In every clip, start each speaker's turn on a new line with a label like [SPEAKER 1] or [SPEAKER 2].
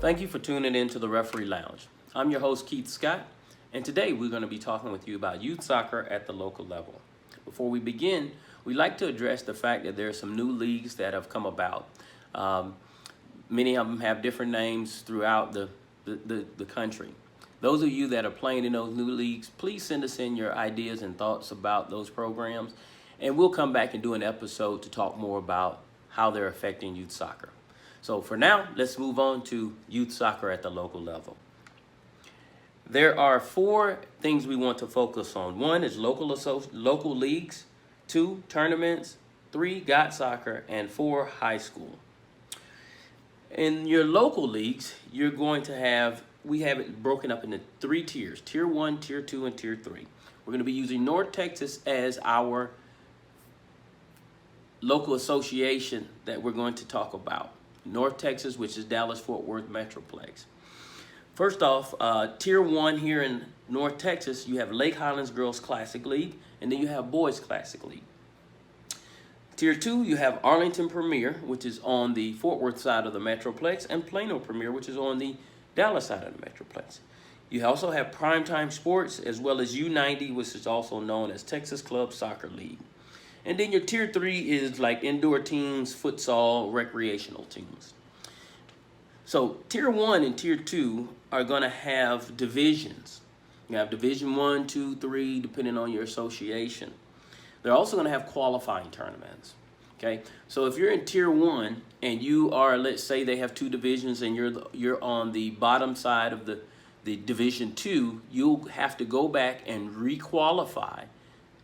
[SPEAKER 1] Thank you for tuning in to the Referee Lounge. I'm your host, Keith Scott, and today we're going to be talking with you about youth soccer at the local level. Before we begin, we'd like to address the fact that there are some new leagues that have come about. Many of them have different names throughout the country. Those of you that are playing in those new leagues, please send us in your ideas and thoughts about those programs, and we'll come back and do an episode to talk more about how they're affecting youth soccer. So for now, let's move on to youth soccer at the local level. There are 4 things we want to focus on. 1 is local leagues, 2, tournaments, 3, GOT soccer, and 4, high school. In your local leagues, you're going to we have it broken up into 3 tiers, Tier 1, Tier 2, and Tier 3. We're going to be using North Texas as our local association that we're going to talk about. North Texas, which is Dallas-Fort Worth Metroplex. First off, Tier 1 here in North Texas, you have Lake Highlands Girls Classic League, and then you have Boys Classic League. Tier 2, you have Arlington Premier, which is on the Fort Worth side of the Metroplex, and Plano Premier, which is on the Dallas side of the Metroplex. You also have Primetime Sports, as well as U90, which is also known as Texas Club Soccer League. And then your Tier 3 is like indoor teams, futsal, recreational teams. So Tier 1 and Tier 2 are going to have divisions. You have Division 1, 2, 3, depending on your association. They're also going to have qualifying tournaments. Okay, so if you're in Tier 1 and you are, let's say they have 2 divisions and you're on the bottom side of the Division 2, you'll have to go back and re-qualify.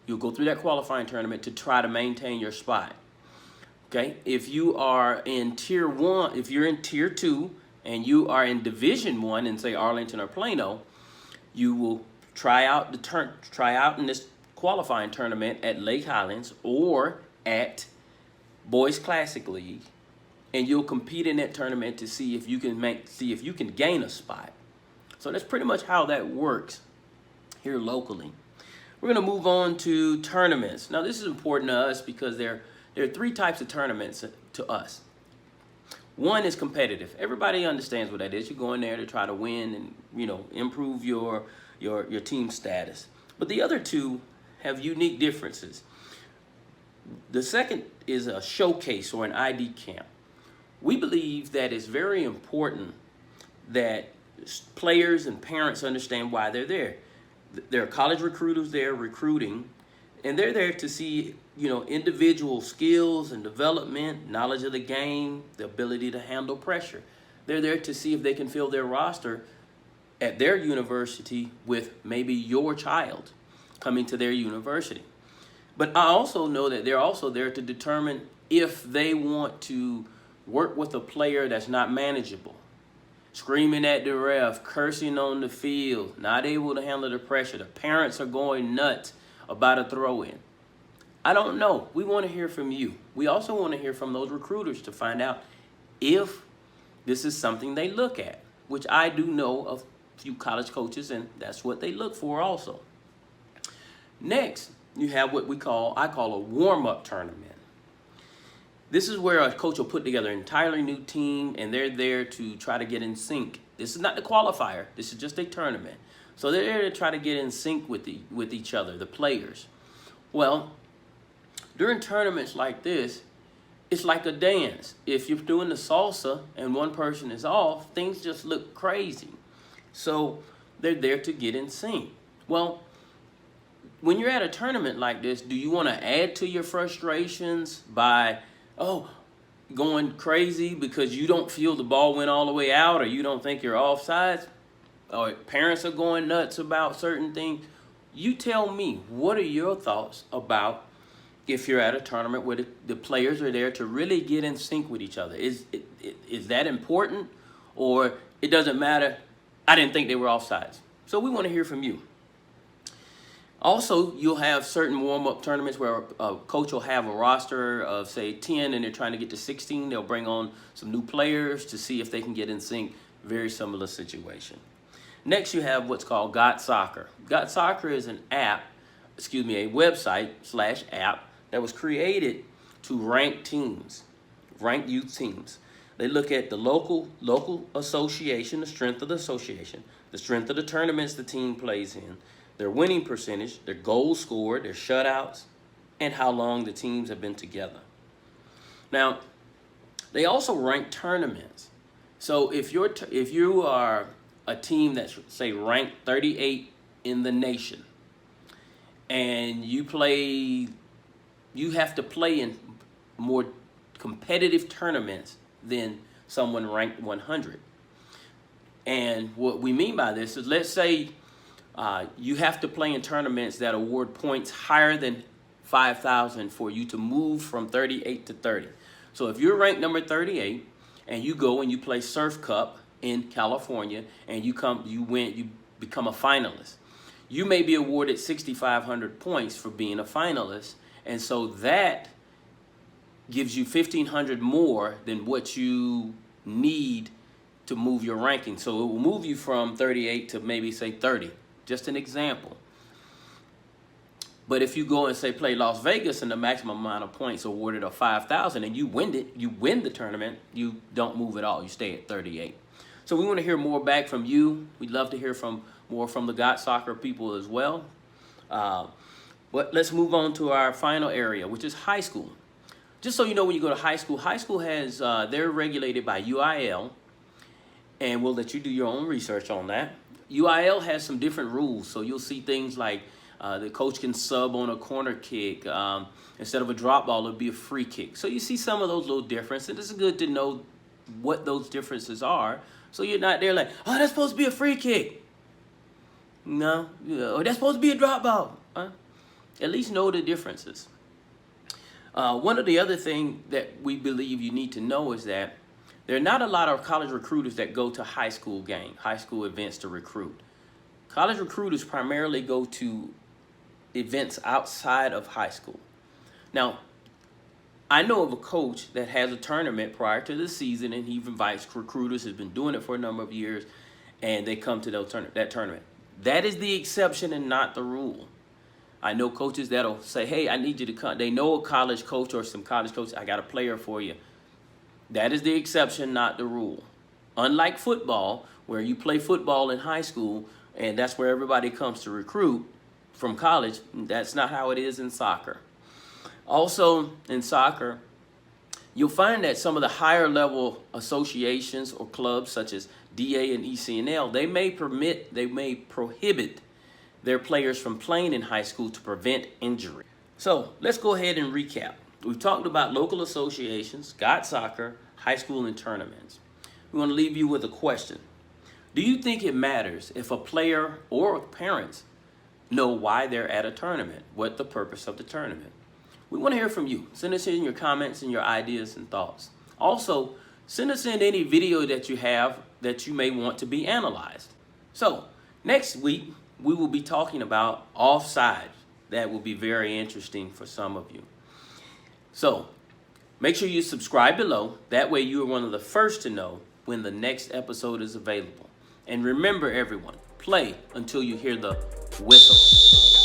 [SPEAKER 1] You'll go through that qualifying tournament to try to maintain your spot. Okay, if you are in Tier 1, if you're in Tier 2 and you are in Division 1 in, say, Arlington or Plano, you will try out in this qualifying tournament at Lake Highlands or at Boys Classic League, and you'll compete in that tournament to see if you can gain a spot. So that's pretty much how that works here locally. We're going to move on to tournaments. Now, this is important to us because there are 3 types of tournaments to us. 1 is competitive. Everybody understands what that is. You go in there to try to win and, improve your team status. But the other 2 have unique differences. The second is a showcase or an ID camp. We believe that it's very important that players and parents understand why they're there. There are college recruiters there recruiting, and they're there to see, individual skills and development, knowledge of the game, the ability to handle pressure. They're there to see if they can fill their roster at their university with maybe your child coming to their university. But I also know that they're also there to determine if they want to work with a player that's not manageable, screaming at the ref, cursing on the field, not able to handle the pressure. The parents are going nuts about a throw-in. I don't know. We want to hear from you. We also want to hear from those recruiters to find out if this is something they look at, which I do know of a few college coaches, and that's what they look for also. Next, you have what I call a warm-up tournament. This is where a coach will put together an entirely new team, and they're there to try to get in sync. This is not the qualifier. This is just a tournament. So they're there to try to get in sync with each other, the players. Well, during tournaments like this, it's like a dance. If you're doing the salsa and one person is off, things just look crazy. So they're there to get in sync. Well, when you're at a tournament like this, do you want to add to your frustrations by going crazy because you don't feel the ball went all the way out, or you don't think you're offsides, or parents are going nuts about certain things? You tell me, what are your thoughts about if you're at a tournament where the players are there to really get in sync with each other? Is that important, or it doesn't matter, I didn't think they were offsides? So we want to hear from you. Also, you'll have certain warm-up tournaments where a coach will have a roster of, say, 10, and they're trying to get to 16. They'll bring on some new players to see if they can get in sync. Very similar situation. Next, you have what's called GOT Soccer. GOT Soccer is a website/app that was created to rank teams, rank youth teams. They look at the local association, the strength of the association, the strength of the tournaments the team plays in, their winning percentage, their goals scored, their shutouts, and how long the teams have been together. Now, they also rank tournaments. So if you are a team that's, say, ranked 38 in the nation, and you have to play in more competitive tournaments than someone ranked 100. And what we mean by this is, let's say you have to play in tournaments that award points higher than 5,000 for you to move from 38 to 30. So if you're ranked number 38 and you go and you play Surf Cup in California and you become a finalist, you may be awarded 6,500 points for being a finalist, and so that gives you 1,500 more than what you need to move your ranking. So it will move you from 38 to maybe, say, 30. Just an example. But if you go and, say, play Las Vegas and the maximum amount of points awarded are 5,000 and you win the tournament, you don't move at all. You stay at 38. So we want to hear more back from you. We'd love to hear more from the Got Soccer people as well. But let's move on to our final area, which is high school. Just so you know, when you go to high school has, they're regulated by UIL, and we'll let you do your own research on that. UIL has some different rules, so you'll see things like the coach can sub on a corner kick. Instead of a drop ball, it'll be a free kick. So you see some of those little differences, and it's good to know what those differences are, so you're not there like, oh, that's supposed to be a free kick. No, or that's supposed to be a drop ball. At least know the differences. One of the other things that we believe you need to know is that there are not a lot of college recruiters that go to high school events to recruit. College recruiters primarily go to events outside of high school. Now, I know of a coach that has a tournament prior to the season, and he invites recruiters, has been doing it for a number of years, and they come to that tournament. That is the exception and not the rule. I know coaches that'll say, hey, I need you to come. They know a college coach or some college coach, I got a player for you. That is the exception, not the rule. Unlike football, where you play football in high school, and that's where everybody comes to recruit from college, that's not how it is in soccer. Also, in soccer, you'll find that some of the higher level associations or clubs, such as DA and ECNL, they may prohibit their players from playing in high school to prevent injury. So let's go ahead and recap. We've talked about local associations, Got Soccer, high school, and tournaments. We want to leave you with a question. Do you think it matters if a player or parents know why they're at a tournament? What the purpose of the tournament? We want to hear from you. Send us in your comments and your ideas and thoughts. Also, send us in any video that you have that you may want to be analyzed. So next week, we will be talking about offside. That will be very interesting for some of you. So make sure you subscribe below. That way you are one of the first to know when the next episode is available. And remember, everyone, play until you hear the whistle.